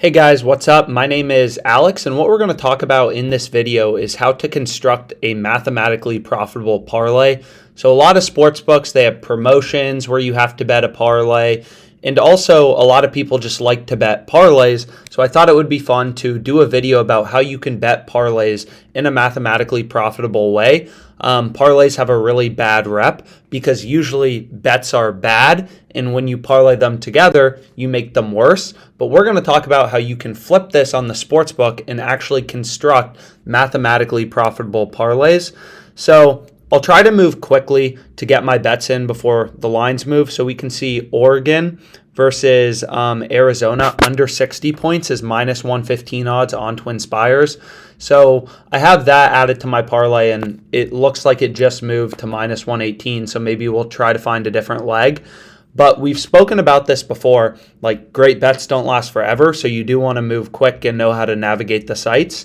Hey guys, what's up? My name is Alex, and what we're going to talk about in this video is how to construct a mathematically profitable parlay. So a lot of sports books, they have promotions where you have to bet a parlay, and also a lot of people just like to bet parlays. So I thought it would be fun to do a video about how you can bet parlays in a mathematically profitable way. Parlays have a really bad rep because usually bets are bad, and when you parlay them together, you make them worse. But we're going to talk about how you can flip this on the sportsbook and actually construct mathematically profitable parlays. So I'll try to move quickly to get my bets in before the lines move. So we can see Oregon versus Arizona under 60 points is minus 115 odds on Twinspires. So I have that added to my parlay, and it looks like it just moved to minus 118. So maybe we'll try to find a different leg. But we've spoken about this before, like great bets don't last forever. So you do want to move quick and know how to navigate the sites.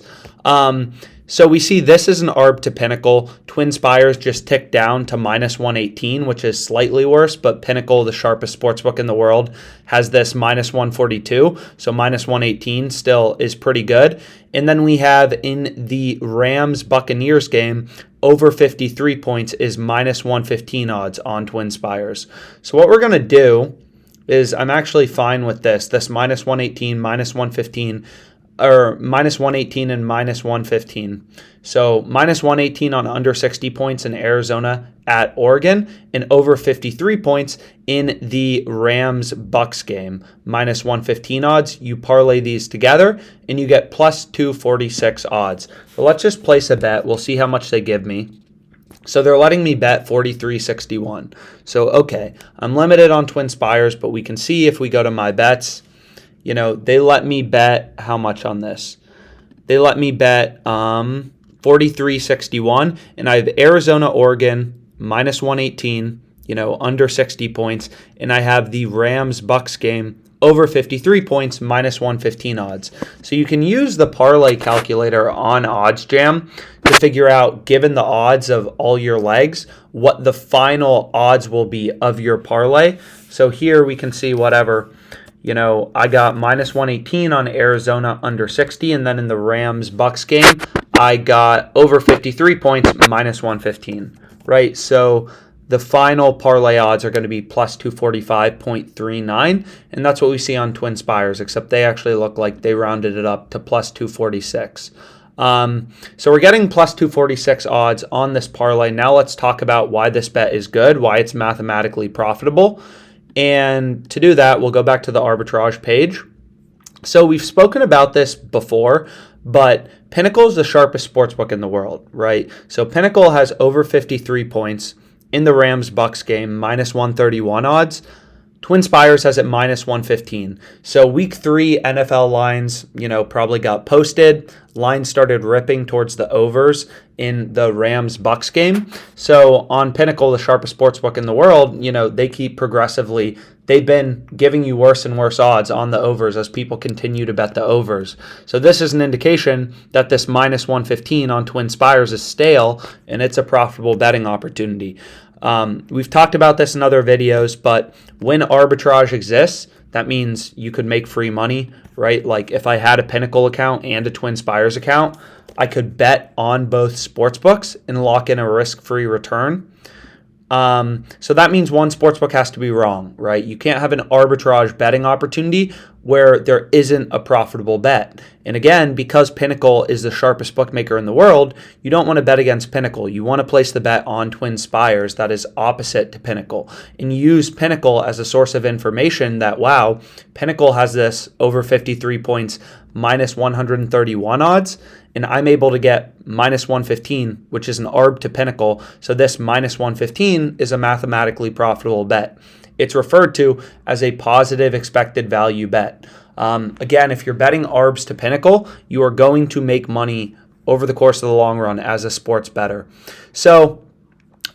So we see this is an arb to Pinnacle. Twinspires just ticked down to minus 118, which is slightly worse, but Pinnacle, the sharpest sportsbook in the world, has this minus 142. So minus 118 still is pretty good. And then we have in the Rams Buccaneers game, over 53 points is minus 115 odds on Twinspires. So what we're going to do is I'm actually fine with this minus 118, minus 115, or minus 118 and minus 115. So minus 118 on under 60 points in Arizona at Oregon, and over 53 points in the Rams Bucks game. Minus 115 odds. You parlay these together and you get plus 246 odds. So let's just place a bet. We'll see how much they give me. So they're letting me bet 43.61. So okay, I'm limited on Twinspires, but we can see if we go to my bets, you know, they let me bet how much on this? They let me bet 43.61, and I have Arizona, Oregon, minus 118, you know, under 60 points, and I have the Rams Bucks game over 53 points, minus 115 odds. So you can use the parlay calculator on OddsJam to figure out, given the odds of all your legs, what the final odds will be of your parlay. So here we can see whatever. You know, I got minus 118 on Arizona under 60, and then in the Rams Bucks game, I got over 53 points, minus 115, right? So the final parlay odds are going to be plus 245.39, and that's what we see on Twinspires, except they actually look like they rounded it up to plus 246. So we're getting plus 246 odds on this parlay. Now let's talk about why this bet is good, why it's mathematically profitable. And to do that, we'll go back to the arbitrage page. So we've spoken about this before, but Pinnacle is the sharpest sportsbook in the world, right? So Pinnacle has over 53 points in the Rams Bucks game, minus 131 odds. Twinspires has it minus 115. So week 3 NFL lines, you know, probably got posted. Lines started ripping towards the overs in the Rams Bucks game. So on Pinnacle, the sharpest sportsbook in the world, you know, they keep progressively, they've been giving you worse and worse odds on the overs as people continue to bet the overs. So this is an indication that this minus 115 on Twinspires is stale, and it's a profitable betting opportunity. We've talked about this in other videos, but when arbitrage exists, that means you could make free money, right? Like if I had a Pinnacle account and a Twinspires account, I could bet on both sportsbooks and lock in a risk-free return. So that means one sportsbook has to be wrong, right? You can't have an arbitrage betting opportunity where there isn't a profitable bet. And again, because Pinnacle is the sharpest bookmaker in the world, you don't want to bet against Pinnacle. You want to place the bet on Twinspires that is opposite to Pinnacle, and use Pinnacle as a source of information that, wow, Pinnacle has this over 53 points, minus 131 odds, and I'm able to get minus 115, which is an arb to Pinnacle. So this minus 115 is a mathematically profitable bet. It's referred to as a positive expected value bet. Again, if you're betting arbs to Pinnacle, you are going to make money over the course of the long run as a sports bettor. So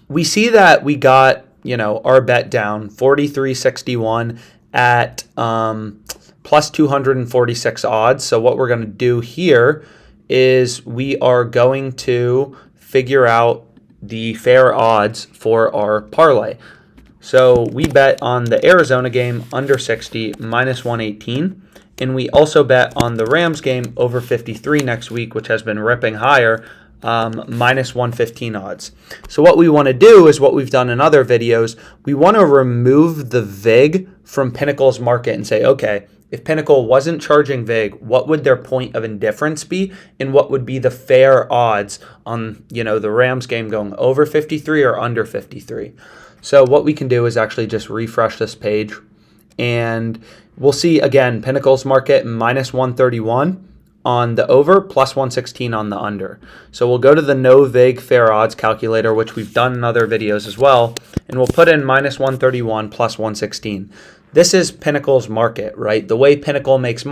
we see that we got, you know, our bet down 43.61 at plus 246 odds. So what we're going to do here is we are going to figure out the fair odds for our parlay. So we bet on the Arizona game under 60, minus 118. And we also bet on the Rams game over 53 next week, which has been ripping higher, minus 115 odds. So what we want to do is what we've done in other videos. We want to remove the VIG from Pinnacle's market and say, okay, if Pinnacle wasn't charging VIG, what would their point of indifference be? And what would be the fair odds on, the Rams game going over 53 or under 53? So what we can do is actually just refresh this page, and we'll see, again, Pinnacle's market minus 131 on the over, plus 116 on the under. So we'll go to the no VIG fair odds calculator, which we've done in other videos as well, and we'll put in minus 131 plus 116. This is Pinnacle's market, right? The way Pinnacle makes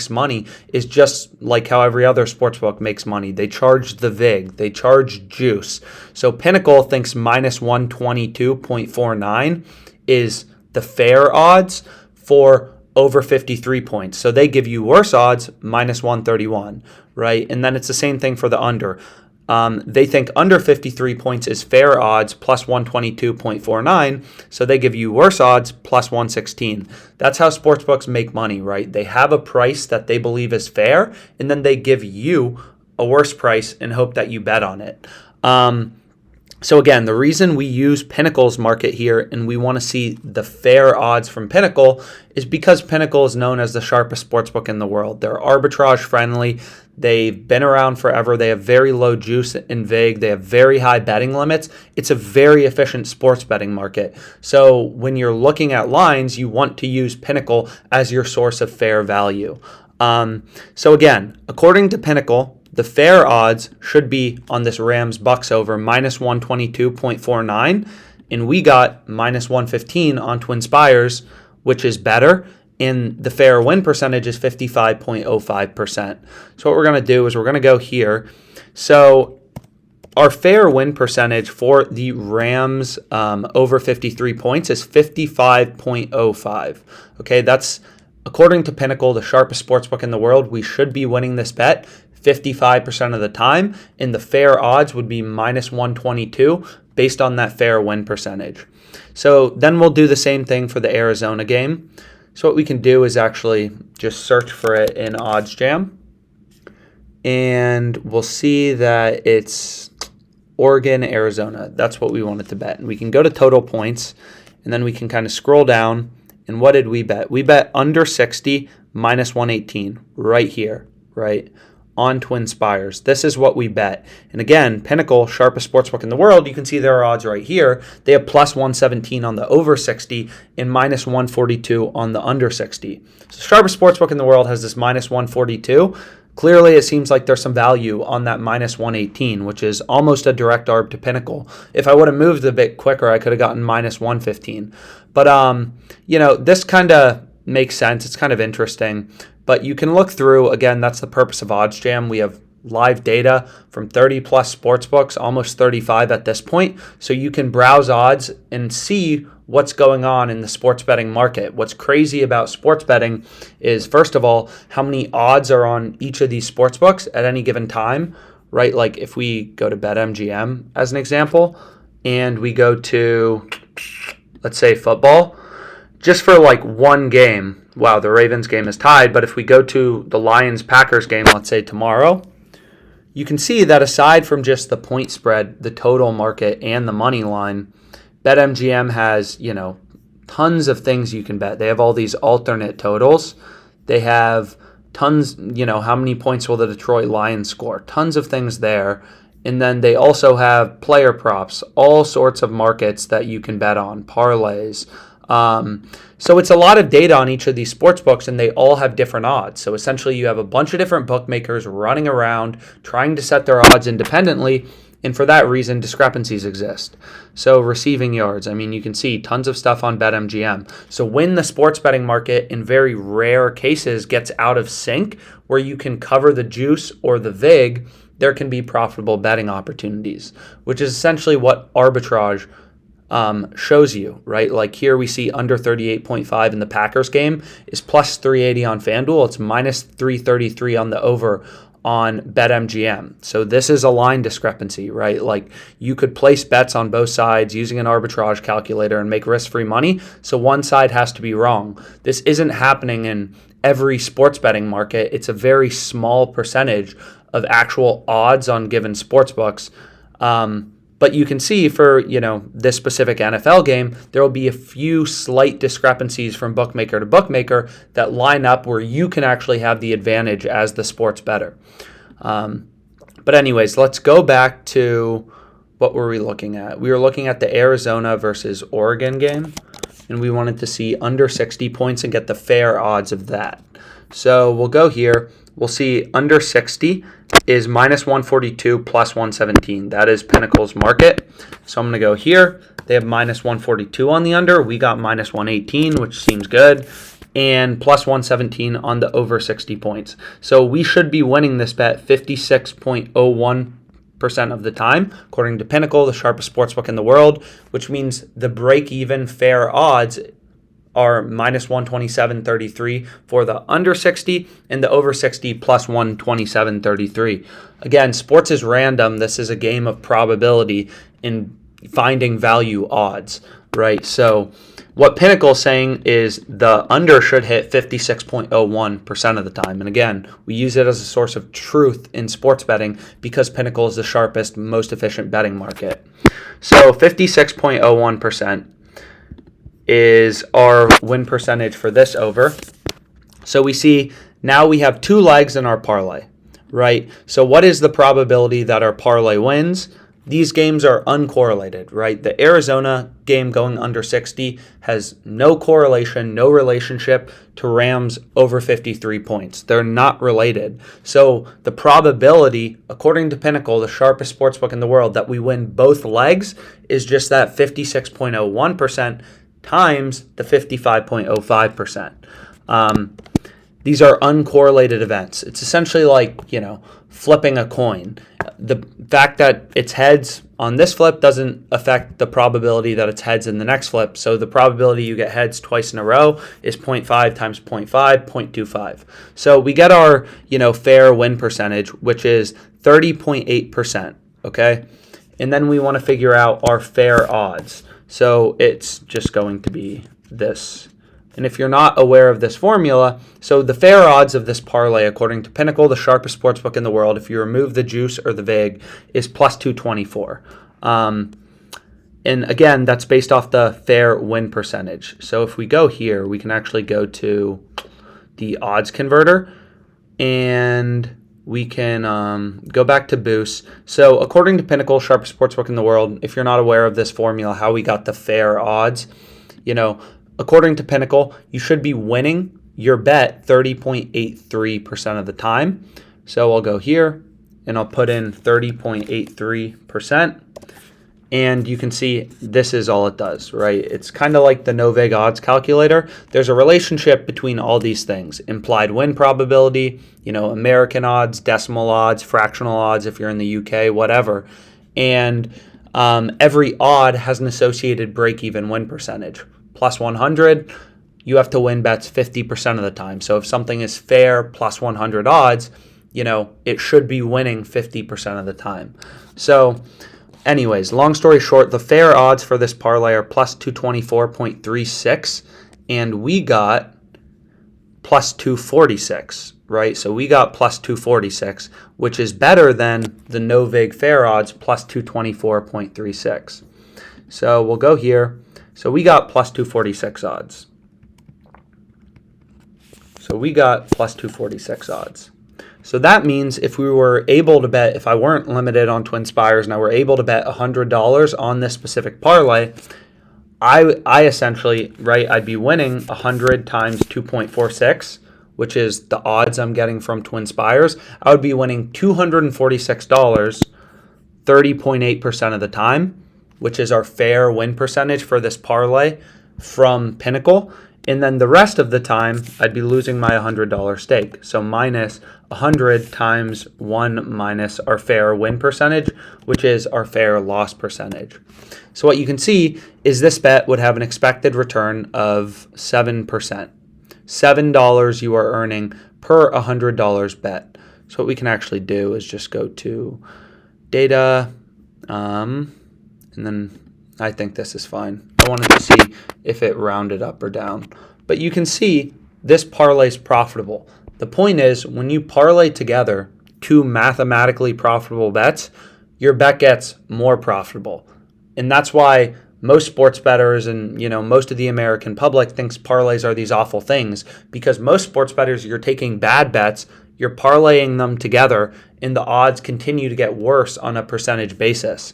money is just like how every other sportsbook makes money. They charge the VIG, they charge juice. So Pinnacle thinks minus 122.49 is the fair odds for over 53 points. So they give you worse odds, minus 131, right? And then it's the same thing for the under. They think under 53 points is fair odds, plus 122.49. So they give you worse odds, plus 116. That's how sportsbooks make money, right? They have a price that they believe is fair, and then they give you a worse price and hope that you bet on it. So again, the reason we use Pinnacle's market here and we want to see the fair odds from Pinnacle is because Pinnacle is known as the sharpest sportsbook in the world. They're arbitrage friendly. They've been around forever. They have very low juice and VIG. They have very high betting limits. It's a very efficient sports betting market. So when you're looking at lines, you want to use Pinnacle as your source of fair value. So again, according to Pinnacle, the fair odds should be on this Rams Bucks over minus 122.49, and we got minus 115 on Twinspires, which is better, and the fair win percentage is 55.05%. So what we're going to do is we're going to go here. So our fair win percentage for the Rams over 53 points is 55.05. Okay, that's according to Pinnacle, the sharpest sportsbook in the world. We should be winning this bet 55% of the time, and the fair odds would be minus 122 based on that fair win percentage. So then we'll do the same thing for the Arizona game. So what we can do is actually just search for it in OddsJam, and we'll see that it's Oregon, Arizona. That's what we wanted to bet. And we can go to total points, and then we can kind of scroll down. And what did we bet? We bet under 60 minus 118 right here, right? On Twinspires. This is what we bet. And again, Pinnacle, sharpest sportsbook in the world, you can see their odds right here. They have plus 117 on the over 60 and minus 142 on the under 60. So sharpest sportsbook in the world has this minus 142. Clearly, it seems like there's some value on that minus 118, which is almost a direct arb to Pinnacle. If I would have moved a bit quicker, I could have gotten minus 115. But, this kind of makes sense. It's kind of interesting. But you can look through, again, that's the purpose of OddsJam. We have live data from 30 plus sportsbooks, almost 35 at this point. So you can browse odds and see what's going on in the sports betting market. What's crazy about sports betting is, first of all, how many odds are on each of these sportsbooks at any given time, right? Like if we go to BetMGM as an example, and we go to, let's say, football, just for like one game. Wow, the Ravens game is tied, but if we go to the Lions-Packers game, let's say tomorrow, you can see that aside from just the point spread, the total market, and the money line, BetMGM has, tons of things you can bet. They have all these alternate totals. They have tons, how many points will the Detroit Lions score? Tons of things there. And then they also have player props, all sorts of markets that you can bet on, parlays. So it's a lot of data on each of these sports books, and they all have different odds. So essentially you have a bunch of different bookmakers running around trying to set their odds independently, and for that reason discrepancies exist. So receiving yards, you can see tons of stuff on BetMGM. So when the sports betting market in very rare cases gets out of sync where you can cover the juice or the VIG, there can be profitable betting opportunities, which is essentially what arbitrage shows you, right? Like here we see under 38.5 in the Packers game is plus 380 on FanDuel. It's minus 333 on the over on BetMGM. So this is a line discrepancy, right? Like you could place bets on both sides using an arbitrage calculator and make risk-free money. So one side has to be wrong. This isn't happening in every sports betting market. It's a very small percentage of actual odds on given sports books. But you can see for, this specific NFL game, there will be a few slight discrepancies from bookmaker to bookmaker that line up where you can actually have the advantage as the sports bettor. But anyways, let's go back to what were we looking at? We were looking at the Arizona versus Oregon game, and we wanted to see under 60 points and get the fair odds of that. So we'll go here. We'll see under 60 is minus 142 plus 117. That is Pinnacle's market. So I'm going to go here. They have minus 142 on the under. We got minus 118, which seems good. And plus 117 on the over 60 points. So we should be winning this bet 56.01% of the time, according to Pinnacle, the sharpest sportsbook in the world, which means the break-even fair odds are minus 127.33 for the under 60 and the over 60 plus 127.33. Again, sports is random. This is a game of probability in finding value odds, right? So what Pinnacle is saying is the under should hit 56.01% of the time. And again, we use it as a source of truth in sports betting because Pinnacle is the sharpest, most efficient betting market. So 56.01% is our win percentage for this over. So we see now we have two legs in our parlay, right? So what is the probability that our parlay wins? These games are uncorrelated, right? The Arizona game going under 60 has no correlation, no relationship to Rams over 53 points. They're not related. So the probability, according to Pinnacle, the sharpest sportsbook in the world, that we win both legs is just that 56.01% times the 55.05%. These are uncorrelated events. It's essentially like, flipping a coin. The fact that it's heads on this flip doesn't affect the probability that it's heads in the next flip. So the probability you get heads twice in a row is 0.5 times 0.5, 0.25. So we get our, fair win percentage, which is 30.8%, okay? And then we want to figure out our fair odds. So it's just going to be this. And if you're not aware of this formula, so the fair odds of this parlay, according to Pinnacle, the sharpest sportsbook in the world, if you remove the juice or the vig, is plus 224. And again, that's based off the fair win percentage. So if we go here, we can actually go to the odds converter and we can go back to Boost. So according to Pinnacle, sharpest sportsbook in the world, if you're not aware of this formula, how we got the fair odds, according to Pinnacle, you should be winning your bet 30.83% of the time. So I'll go here and I'll put in 30.83%. And you can see this is all it does, right? It's kind of like the no-vig odds calculator. There's a relationship between all these things. Implied win probability, American odds, decimal odds, fractional odds if you're in the UK, whatever. And every odd has an associated break-even win percentage. Plus 100, you have to win bets 50% of the time. So if something is fair plus 100 odds, it should be winning 50% of the time. So anyways, long story short, the fair odds for this parlay are plus 224.36, and we got plus 246, right? So we got plus 246, which is better than the no-vig fair odds plus 224.36. So we'll go here. So we got plus 246 odds. So that means if we were able to bet, if I weren't limited on Twinspires and I were able to bet $100 on this specific parlay, I essentially, right, I'd be winning 100 times 2.46, which is the odds I'm getting from Twinspires. I would be winning $246, 30.8% of the time, which is our fair win percentage for this parlay from Pinnacle. And then the rest of the time, I'd be losing my $100 stake. So minus 100 times 1 minus our fair win percentage, which is our fair loss percentage. So what you can see is this bet would have an expected return of 7%. $7 you are earning per $100 bet. So what we can actually do is just go to data, and then I think this is fine. I wanted to see if it rounded up or down. But you can see this parlay is profitable. The point is, when you parlay together two mathematically profitable bets, your bet gets more profitable. And that's why most sports bettors and most of the American public thinks parlays are these awful things, because most sports bettors, you're taking bad bets, you're parlaying them together, and the odds continue to get worse on a percentage basis.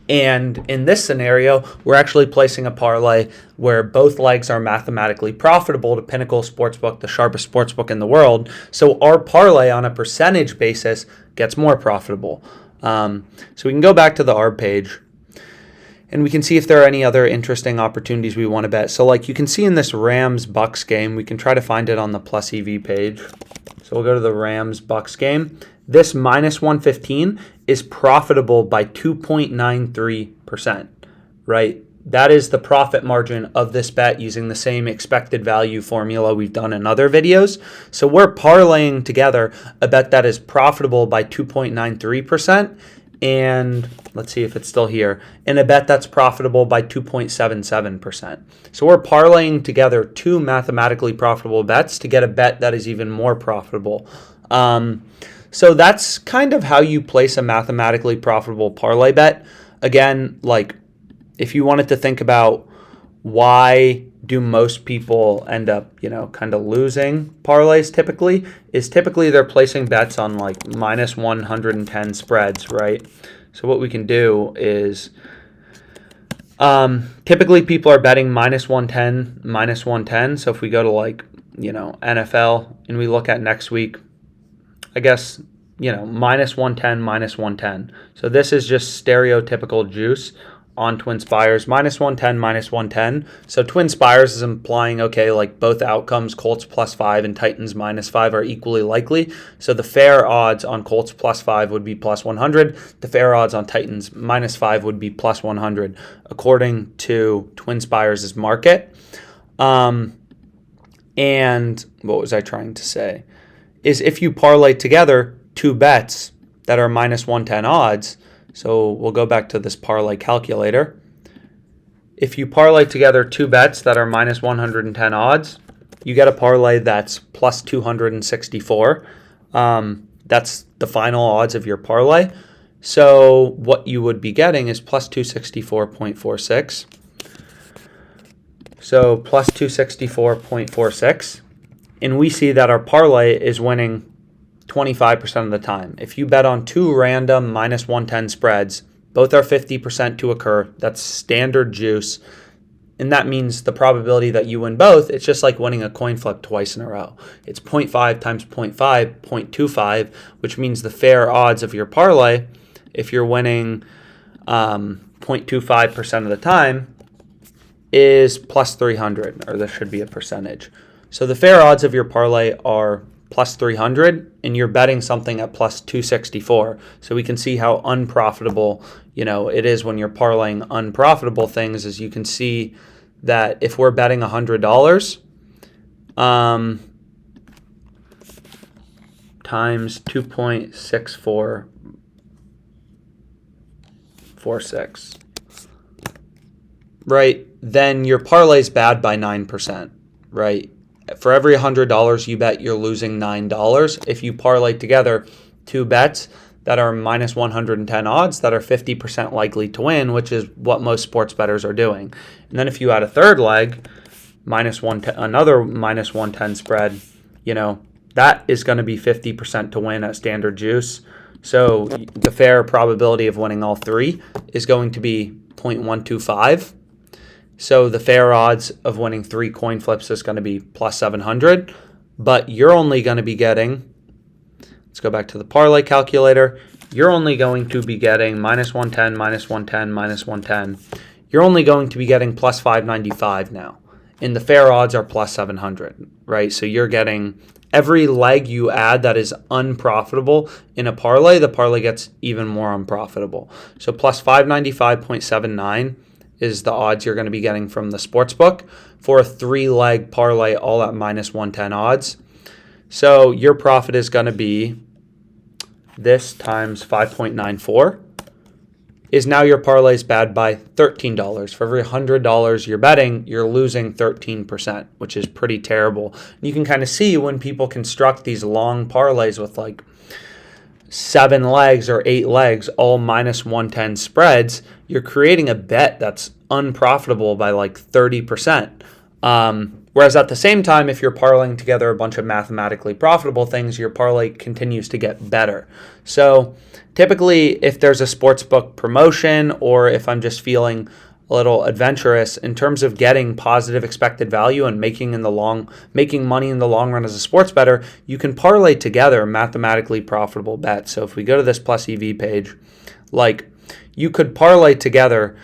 And in this scenario, we're actually placing a parlay where both legs are mathematically profitable to Pinnacle Sportsbook, the sharpest sportsbook in the world. So our parlay on a percentage basis gets more profitable. So we can go back to the ARB page, and we can see if there are any other interesting opportunities we want to bet. So like you can see in this Rams-Bucks game, we can try to find it on the plus EV page. So we'll go to the Rams-Bucks game. This minus 115 is profitable by 2.93%, right? That is the profit margin of this bet using the same expected value formula we've done in other videos. So we're parlaying together a bet that is profitable by 2.93%, and let's see if it's still here, and a bet that's profitable by 2.77%. So we're parlaying together two mathematically profitable bets to get a bet that is even more profitable. So that's kind of how you place a mathematically profitable parlay bet. Again, like if you wanted to think about why do most people end up, kind of losing parlays typically they're placing bets on like minus 110 spreads, right? So what we can do is typically people are betting minus 110, minus 110. So if we go to like, NFL and we look at next week, I guess, minus 110, minus 110. So this is just stereotypical juice on Twinspires, minus 110, minus 110. So Twinspires is implying, okay, like both outcomes, Colts plus 5 and Titans minus 5 are equally likely. So the fair odds on Colts plus 5 would be plus 100. The fair odds on Titans minus 5 would be plus 100, according to Twinspires' market. And what was I trying to say? Is if you parlay together two bets that are minus 110 odds, so we'll go back to this parlay calculator. If you parlay together two bets that are minus 110 odds, you get a parlay that's plus 264. That's the final odds of your parlay. So what you would be getting is plus 264.46. So plus 264.46. And we see that our parlay is winning 25% of the time. If you bet on two random minus 110 spreads, both are 50% to occur. That's standard juice. And that means the probability that you win both, it's just like winning a coin flip twice in a row. It's 0.5 times 0.5, 0.25, which means the fair odds of your parlay, if you're winning 0.25% of the time, is plus 300, or there should be a percentage. So the fair odds of your parlay are plus 300, and you're betting something at plus 264. So we can see how unprofitable, it is when you're parlaying unprofitable things. As you can see that if we're betting $100 times 2.6446, right, then your parlay's bad by 9%, right? For every $100 you bet, you're losing $9. If you parlay together two bets that are minus 110 odds that are 50% likely to win, which is what most sports bettors are doing. And then if you add a third leg, another minus 110 spread, that is going to be 50% to win at standard juice. So the fair probability of winning all three is going to be 0.125. So the fair odds of winning three coin flips is going to be plus 700, but you're only going to be getting, let's go back to the parlay calculator, you're only going to be getting minus 110, minus 110, minus 110. You're only going to be getting plus 595 now, and the fair odds are plus 700, right? So you're getting every leg you add that is unprofitable in a parlay, the parlay gets even more unprofitable. So plus 595.79 is the odds you're going to be getting from the sportsbook for a three-leg parlay all at minus 110 odds. So your profit is going to be this times 5.94 is now your parlay is bad by $13. For every $100 you're betting, you're losing 13%, which is pretty terrible. And you can kind of see when people construct these long parlays with like 7 legs or 8 legs, all minus 110 spreads, you're creating a bet that's unprofitable by like 30%. Whereas at the same time, if you're parlaying together a bunch of mathematically profitable things, your parlay continues to get better. So typically, if there's a sportsbook promotion, or if I'm just feeling a little adventurous in terms of getting positive expected value and making money in the long run as a sports bettor, you can parlay together mathematically profitable bets. So if we go to this plus EV page, like you could parlay together,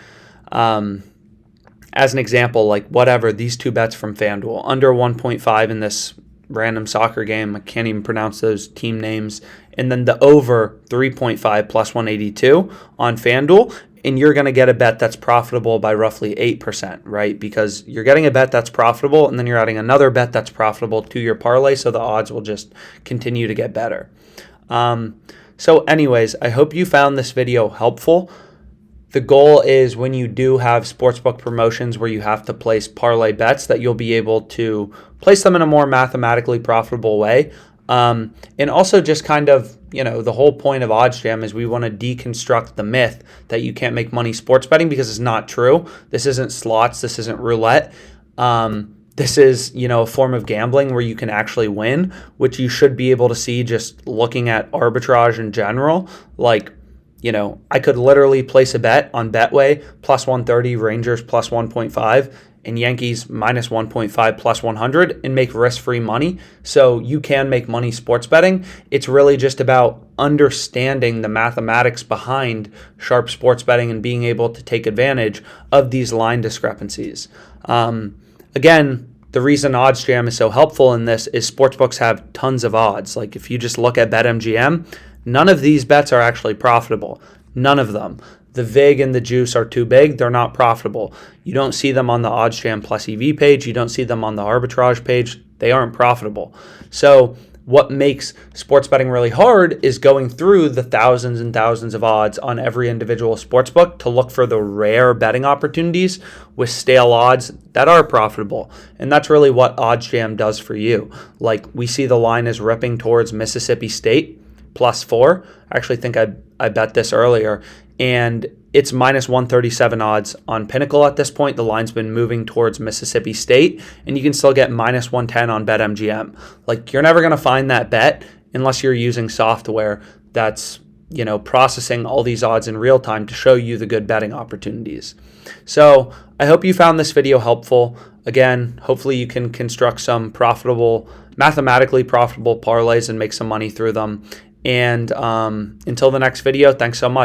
as an example, like whatever, these 2 bets from FanDuel, under 1.5 in this random soccer game. I can't even pronounce those team names. And then the over 3.5 plus 182 on FanDuel. And you're going to get a bet that's profitable by roughly 8%, right? Because you're getting a bet that's profitable, and then you're adding another bet that's profitable to your parlay, so the odds will just continue to get better. So anyways, I hope you found this video helpful. The goal is when you do have sportsbook promotions where you have to place parlay bets, that you'll be able to place them in a more mathematically profitable way. And also just kind of, the whole point of OddsJam is we want to deconstruct the myth that you can't make money sports betting, because it's not true. This isn't slots. This isn't roulette. This is, a form of gambling where you can actually win, which you should be able to see just looking at arbitrage in general. Like, I could literally place a bet on Betway plus 130, Rangers plus 1.5, and Yankees minus 1.5 plus 100 and make risk-free money. So you can make money sports betting. It's really just about understanding the mathematics behind sharp sports betting and being able to take advantage of these line discrepancies. Again, the reason OddsJam is so helpful in this is sportsbooks have tons of odds. Like if you just look at BetMGM, none of these bets are actually profitable. None of them. The VIG and the juice are too big. They're not profitable. You don't see them on the OddsJam plus EV page. You don't see them on the arbitrage page. They aren't profitable. So what makes sports betting really hard is going through the thousands and thousands of odds on every individual sportsbook to look for the rare betting opportunities with stale odds that are profitable. And that's really what OddsJam does for you. Like we see the line is ripping towards Mississippi State plus 4. I actually think I bet this earlier, and it's minus 137 odds on Pinnacle at this point. The line's been moving towards Mississippi State, and you can still get minus 110 on BetMGM. Like you're never going to find that bet unless you're using software that's, processing all these odds in real time to show you the good betting opportunities. So I hope you found this video helpful. Again, hopefully you can construct some mathematically profitable parlays and make some money through them. And until the next video, thanks so much.